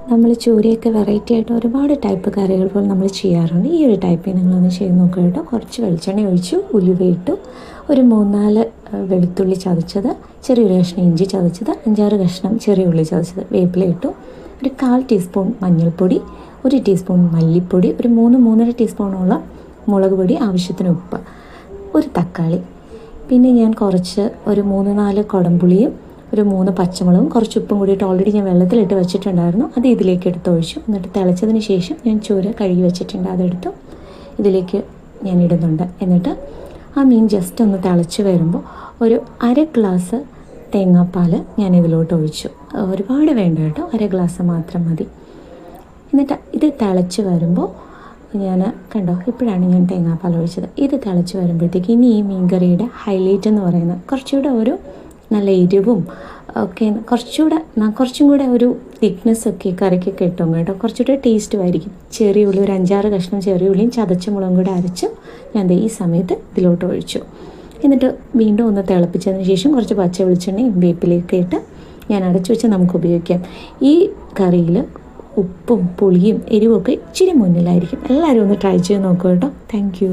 നമ്മൾ ചൂരയൊക്കെ വെറൈറ്റി ആയിട്ട് ഒരുപാട് ടൈപ്പ് കറികൾ പോലെ നമ്മൾ ചെയ്യാറുണ്ട്. ഈ ഒരു ടൈപ്പിൽ നിങ്ങളൊന്ന് ചെയ്ത് നോക്കുക കേട്ടോ. കുറച്ച് വെളിച്ചെണ്ണ ഒഴിച്ചു, ഉലുവ ഇട്ടു, ഒരു 3-4 വെളുത്തുള്ളി ചതച്ചത്, ചെറിയൊരു കഷ്ണം ഇഞ്ചി ചതച്ചത്, 5-6 കഷ്ണം ചെറിയ ഉള്ളി ചതച്ചത്, വേപ്പില ഇട്ടു, ഒരു 1/4 ടീസ്പൂൺ മഞ്ഞൾപ്പൊടി, 1 ടീസ്പൂൺ മല്ലിപ്പൊടി, ഒരു 3-3.5 ടീസ്പൂണോളം മുളക് പൊടി, ആവശ്യത്തിന് ഉപ്പ്, ഒരു തക്കാളി, പിന്നെ ഞാൻ കുറച്ച് ഒരു 3-4 കുടംപുളിയും ഒരു 3 പച്ചമുളകും കുറച്ച് ഉപ്പും കൂടിയിട്ട് ഓൾറെഡി ഞാൻ വെള്ളത്തിലിട്ട് വെച്ചിട്ടുണ്ടായിരുന്നു. അത് ഇതിലേക്ക് എടുത്ത് ഒഴിച്ചു. എന്നിട്ട് തിളച്ചതിന് ശേഷം ഞാൻ ചൂര കഴുകി വെച്ചിട്ടുണ്ട്, അതെടുത്തു ഇതിലേക്ക് ഞാൻ ഇടുന്നുണ്ട്. എന്നിട്ട് ആ മീൻ ജസ്റ്റ് ഒന്ന് തിളച്ച് വരുമ്പോൾ ഒരു 1/2 ഗ്ലാസ് തേങ്ങാപ്പാൽ ഞാൻ ഇതിലോട്ട് ഒഴിച്ചു. ഒരുപാട് വേണ്ട കേട്ടോ, 1/2 ഗ്ലാസ് മാത്രം മതി. എന്നിട്ട് ഇത് തിളച്ച് വരുമ്പോൾ ഞാൻ കണ്ടോ, ഇപ്പോഴാണ് ഞാൻ തേങ്ങാപ്പാൽ ഒഴിച്ചത്. ഇത് തിളച്ച് വരുമ്പോഴത്തേക്ക് ഇനി ഈ മീൻകറിയുടെ ഹൈലൈറ്റ് എന്ന് പറയുന്നത് കുറച്ചുകൂടെ ഒരു നല്ല എരിവും ഒക്കെ, കുറച്ചും കൂടെ ഒരു തിക്നെസ്സൊക്കെ കറിക്കൊക്കെ കിട്ടും കേട്ടോ. കുറച്ചുകൂടെ ടേസ്റ്റും ആയിരിക്കും. ചെറിയ ഉള്ളി, ഒരു 5-6 കഷ്ണം ചെറിയ ഉള്ളിയും ചതച്ച മുളകും കൂടെ അരച്ച് ഞാൻ ഈ സമയത്ത് ഇതിലോട്ട് ഒഴിച്ചു. എന്നിട്ട് വീണ്ടും ഒന്ന് തിളപ്പിച്ചതിന് ശേഷം കുറച്ച് പച്ച വെളിച്ചെണ്ണയും വേപ്പിലയൊക്കെ ഇട്ട് ഞാൻ അടച്ചു വെച്ച് നമുക്ക് ഉപയോഗിക്കാം. ഈ കറിയിൽ ഉപ്പും പുളിയും എരിവും ഒക്കെ ഇച്ചിരി മുന്നിലായിരിക്കും. എല്ലാവരും ഒന്ന് ട്രൈ ചെയ്ത് നോക്കൂ കേട്ടോ. Thank you.